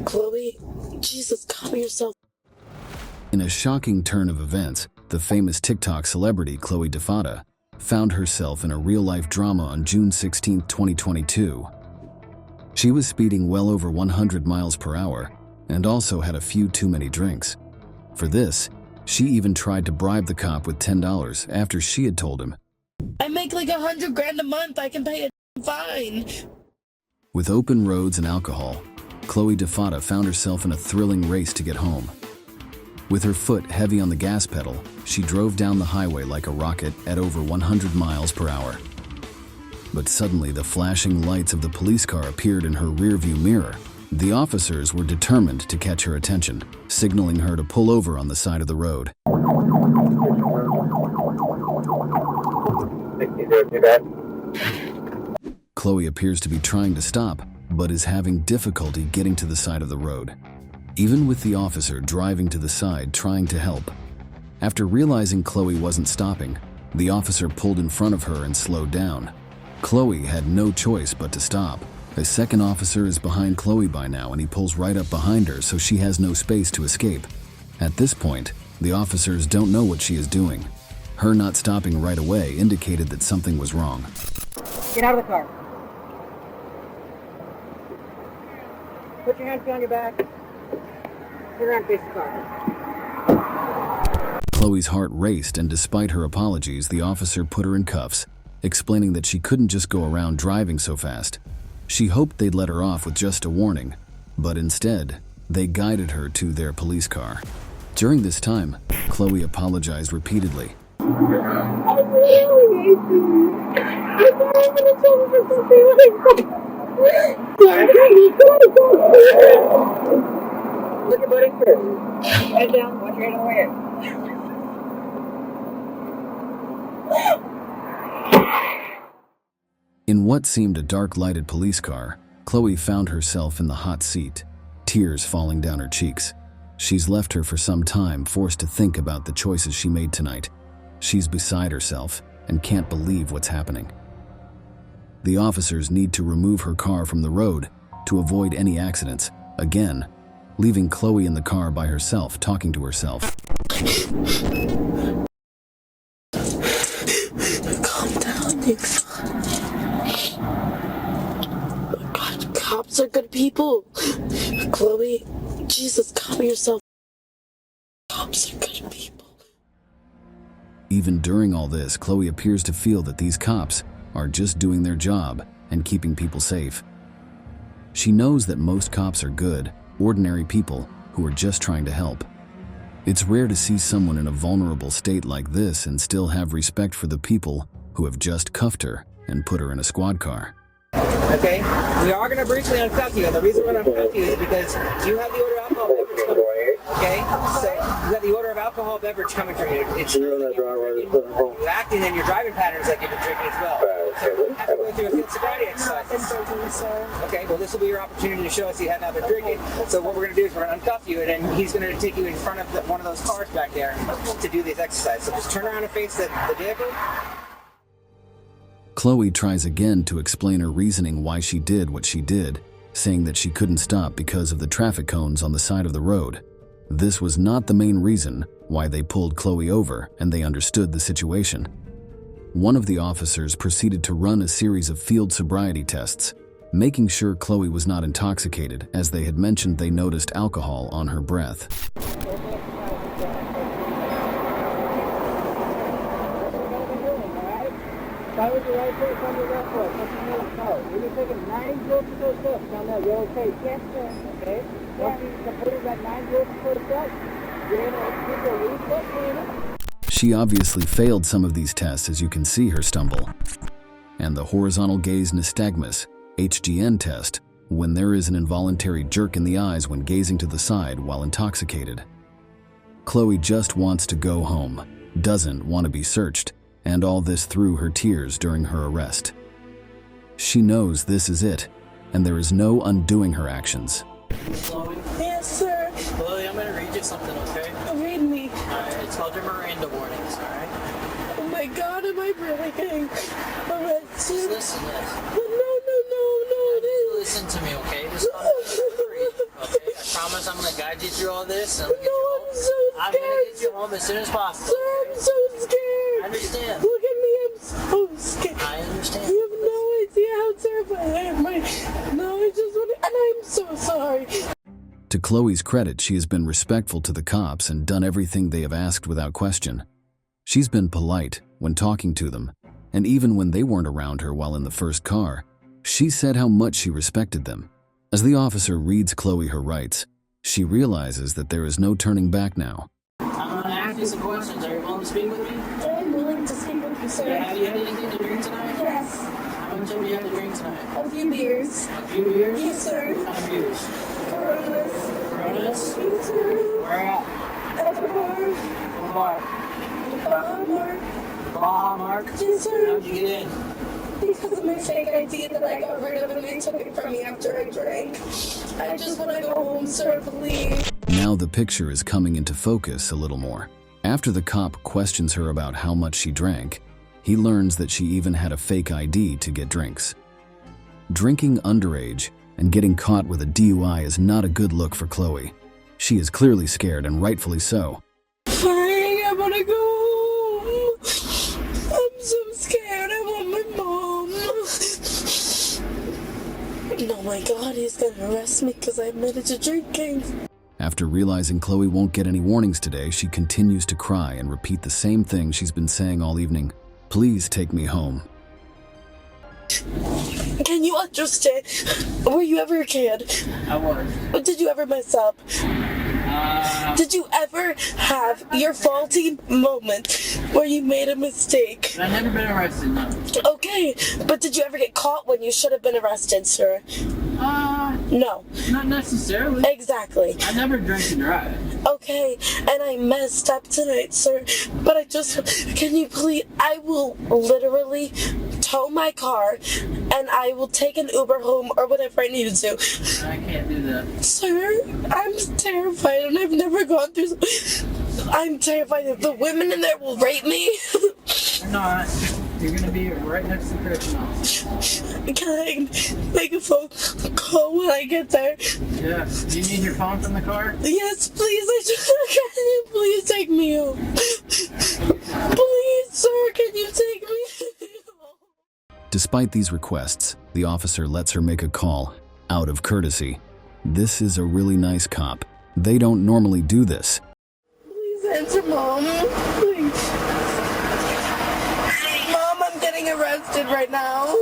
Chloe, Jesus, calm yourself. In a shocking turn of events, the famous TikTok celebrity Chloe DeFada found herself in a real-life drama on June 16, 2022. She was speeding well over 100 miles per hour and also had a few too many drinks. For this, she even tried to bribe the cop with $10 after she had told him, I make like $100,000 a month. I can pay a fine. With open roads and alcohol, Chloe DeFada found herself in a thrilling race to get home. With her foot heavy on the gas pedal, she drove down the highway like a rocket at over 100 miles per hour. But suddenly the flashing lights of the police car appeared in her rearview mirror. The officers were determined to catch her attention, signaling her to pull over on the side of the road. Chloe appears to be trying to stop, but is having difficulty getting to the side of the road, even with the officer driving to the side trying to help. After realizing Chloe wasn't stopping, the officer pulled in front of her and slowed down. Chloe had no choice but to stop. A second officer is behind Chloe by now and he pulls right up behind her so she has no space to escape. At this point, the officers don't know what she is doing. Her not stopping right away indicated that something was wrong. Get out of the car. Put your hands behind your back. Turn around, face the car. Chloe's heart raced, and despite her apologies, the officer put her in cuffs, explaining that she couldn't just go around driving so fast. She hoped they'd let her off with just a warning, but instead, they guided her to their police car. During this time, Chloe apologized repeatedly. I really hate you. I thought I was going to tell you for something like that. Look at buddy first. Head down, watch your head on the way in. In what seemed a dark-lighted police car, Chloe found herself in the hot seat, tears falling down her cheeks. She's left her for some time, forced to think about the choices she made tonight. She's beside herself and can't believe what's happening. The officers need to remove her car from the road to avoid any accidents, again, leaving Chloe in the car by herself, talking to herself. Calm down, Nick. God, cops are good people. Chloe, Jesus, calm yourself. Cops are good people. Even during all this, Chloe appears to feel that these cops are just doing their job and keeping people safe. She knows that most cops are good, ordinary people who are just trying to help. It's rare to see someone in a vulnerable state like this and still have respect for the people who have just cuffed her and put her in a squad car. Okay, we are going to briefly uncuff you, and the reason we're going to uncuff you is because you have the order of alcohol beverage coming. Okay, so you have the order of alcohol beverage coming from you. It's you acting in your driving patterns like you've been drinking as well. So we have to go through a field sobriety exercise. Okay, well this will be your opportunity to show us you have not been drinking. So what we're going to do is we're going to uncuff you, and then he's going to take you in front of one of those cars back there to do these exercises. So just turn around and face the vehicle. Chloe tries again to explain her reasoning why she did what she did, saying that she couldn't stop because of the traffic cones on the side of the road. This was not the main reason why they pulled Chloe over, and they understood the situation. One of the officers proceeded to run a series of field sobriety tests, making sure Chloe was not intoxicated, as they had mentioned they noticed alcohol on her breath. Start with your right foot, come to your left foot. Touch your middle toe. When you're taking 9 drills to those steps, now you're okay. Can't turn, okay? Once you complete that 9 drills to those steps, you're able to keep your really foot clean. She obviously failed some of these tests, as you can see her stumble. And the horizontal gaze nystagmus, HGN test, when there is an involuntary jerk in the eyes when gazing to the side while intoxicated. Chloe just wants to go home, doesn't want to be searched, and all this through her tears during her arrest. She knows this is it, and there is no undoing her actions. Yes, sir. Chloe, I'm gonna read you something, okay? Read me. Alright, it's called your Miranda warnings, alright? Oh my God, am I really getting arrested? Just listen, yes. No. Listen to me, okay? Just read, okay? I'm gonna guide you through all this. No, I'm so I'm gonna scared. get you home as soon as possible. Sir, I'm so scared. I understand. Look at me, I'm so scared. I understand. You have no idea how terrified I am. No, I just want to, and I'm so sorry. To Chloe's credit, she has been respectful to the cops and done everything they have asked without question. She's been polite when talking to them, and even when they weren't around her while in the first car, she said how much she respected them. As the officer reads Chloe her rights, she realizes that there is no turning back now. I'm gonna ask you some questions. Are you willing to speak with me? I'm willing to speak with you, sir. Have you had anything to drink tonight? Yes. How much have you had to drink tonight? A few beers. A few beers? Yes, sir. What kind of beers? Coronas. Coronas? Yes, sir. Where at? At the bar. What bar? Mark. Baja Mark? Yes, sir. How'd you get in? Because of my fake ID that I got rid of and they took it from me after I drank. I just want to go home, sir, please. Now the picture is coming into focus a little more. After the cop questions her about how much she drank, he learns that she even had a fake ID to get drinks. Drinking underage and getting caught with a DUI is not a good look for Chloe. She is clearly scared, and rightfully so. Fine, I want to go home. I'm so scared. I want my mom. Oh my God, he's gonna arrest me because I admitted to drinking. After realizing Chloe won't get any warnings today, she continues to cry and repeat the same thing she's been saying all evening. Please take me home. Can you understand? Were you ever a kid? I was. Did you ever mess up? Did you ever have your faulty moment where you made a mistake? I've never been arrested, no. Okay, but did you ever get caught when you should have been arrested, sir? No. Not necessarily. Exactly. I never drank and drive. Okay, and I messed up tonight, sir, but can you please, I will literally tow my car and I will take an Uber home or whatever I need to do. I can't do that. Sir, I'm terrified and I've never gone through I'm terrified that the women in there will rape me. They're not. You're gonna be right next to the correction office. Can I make a phone call when I get there? Yeah. Do you need your phone from the car? Yes, please. Can you please take me home? Please, sir, can you take me home? Despite these requests, the officer lets her make a call, out of courtesy. This is a really nice cop. They don't normally do this. Please answer, Mom. Please. Mom, I'm getting arrested right now.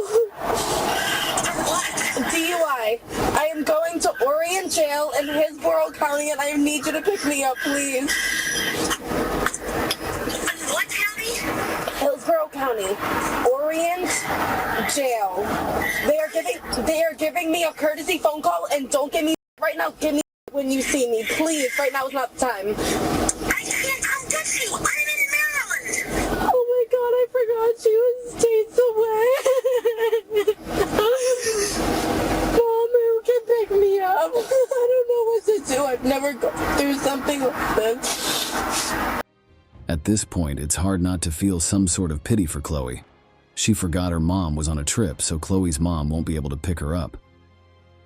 DUI. I am going to Orient Jail in Hillsborough County and I need you to pick me up, please. What county? Hillsborough County. Orient Jail. They are giving me a courtesy phone call and don't give me right now. Give me when you see me, please. Right now is not the time. I can't come get you. I'm in Maryland. Oh my God, I forgot she was states away. Mom, who can pick me up? I don't know what to do. I've never gone through something like this. At this point, it's hard not to feel some sort of pity for Chloe. She forgot her mom was on a trip, so Chloe's mom won't be able to pick her up.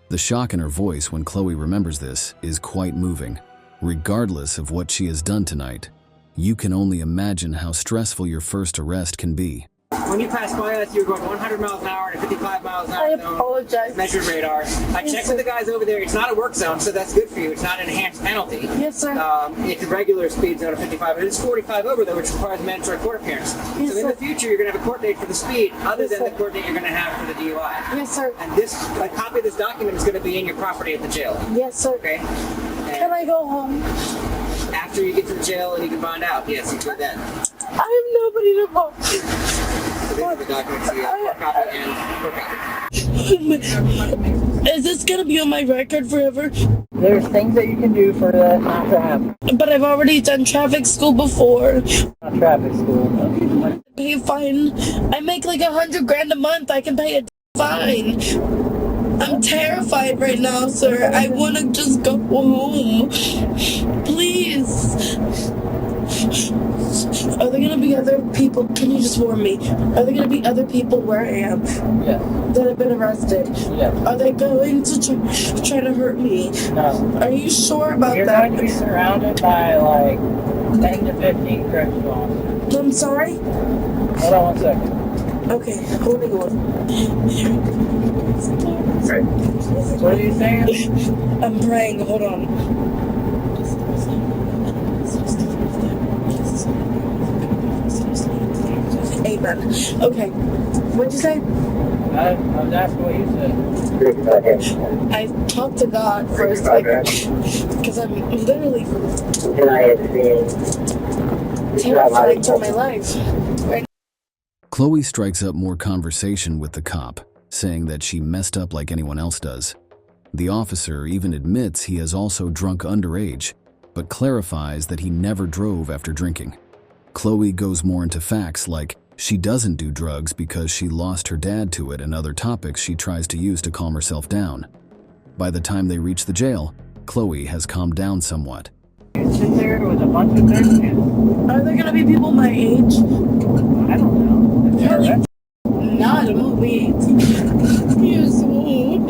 The shock in her voice when Chloe remembers this is quite moving. Regardless of what she has done tonight, you can only imagine how stressful your first arrest can be. When you passed by us, you were going 100 miles an hour and 55 miles an hour. I apologize. Measured radar. I checked with the guys over there. It's not a work zone, so that's good for you. It's not an enhanced penalty. Yes, sir. It's a regular speed zone of 55, but it's 45 over though, which requires a mandatory court appearance. Yes, so in sir. the future, you're going to have a court date for the speed, other Yes, than sir. the court date you're going to have for the DUI. Yes, sir. And a copy of this document is going to be in your property at the jail. Yes, sir. Okay. Can I go home? After you get to the jail and you can find out, yes, you can then. I have nobody to call. So these are the documents you have, copy and court copy. Is this gonna be on my record forever? There's things that you can do for that not to happen. But I've already done traffic school before. Not traffic school. Pay a fine. I make like $100,000 a month. I can pay a fine. I'm terrified right now, sir. I want to just go home. Please. Are they gonna be other people? Can you just warn me? Are there gonna be other people where I am Yes. that have been arrested? Yes. Are they going to try to hurt me? No. Are you sure about You're that? going to be surrounded by like 10 to 15 correctional officers. I'm sorry? Hold on 1 second. Okay, holding on. What are you saying? I'm praying, hold on. Amen. Okay. What'd you say? I was asking what you said. I talked to God first, because I'm literally terrified for my life. Right? Chloe strikes up more conversation with the cop, saying that she messed up like anyone else does. The officer even admits he has also drunk underage, but clarifies that he never drove after drinking. Chloe goes more into facts like she doesn't do drugs because she lost her dad to it and other topics she tries to use to calm herself down. By the time they reach the jail, Chloe has calmed down somewhat. You sit there with a bunch of third kids. Are there gonna be people my age? I don't know. If they're Really? arrested, Not, I'm only 18 years old.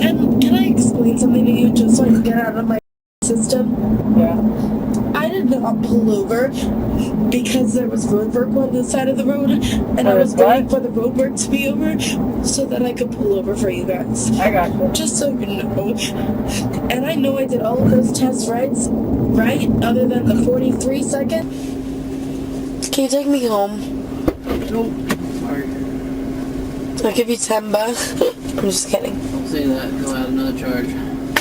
And can I explain something to you just so I can get out of my system? yeah. I did not pull over because there was road work on the side of the road, and I was waiting for the road work to be over so that I could pull over for you guys. I got you. Just so you know. And I know I did all of those test rides, right? Other than the 43 second. Can you take me home? Nope. Sorry. I'll give you 10 bucks. I'm just kidding. Don't say that. You'll add another charge.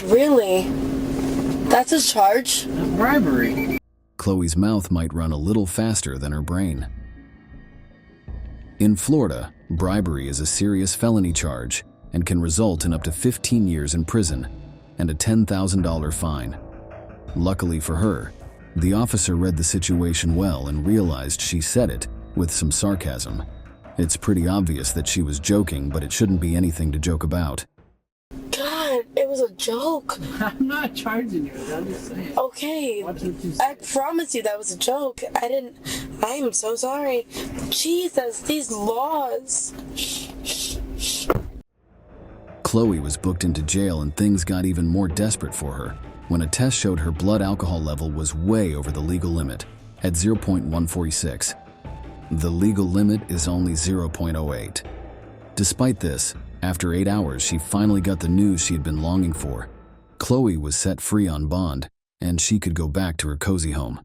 Really? That's a charge? Bribery. Chloe's mouth might run a little faster than her brain. In Florida, bribery is a serious felony charge and can result in up to 15 years in prison and a $10,000 fine. Luckily for her, the officer read the situation well and realized she said it with some sarcasm. It's pretty obvious that she was joking, but it shouldn't be anything to joke about. God, it was a joke. I'm not charging you. I'm just saying. Okay, Watch what you I say. promise you that was a joke. I'm so sorry. Jesus, these laws. Chloe was booked into jail and things got even more desperate for her when a test showed her blood alcohol level was way over the legal limit at 0.146. The legal limit is only 0.08. Despite this, after 8 hours, she finally got the news she had been longing for. Chloe was set free on bond, and she could go back to her cozy home.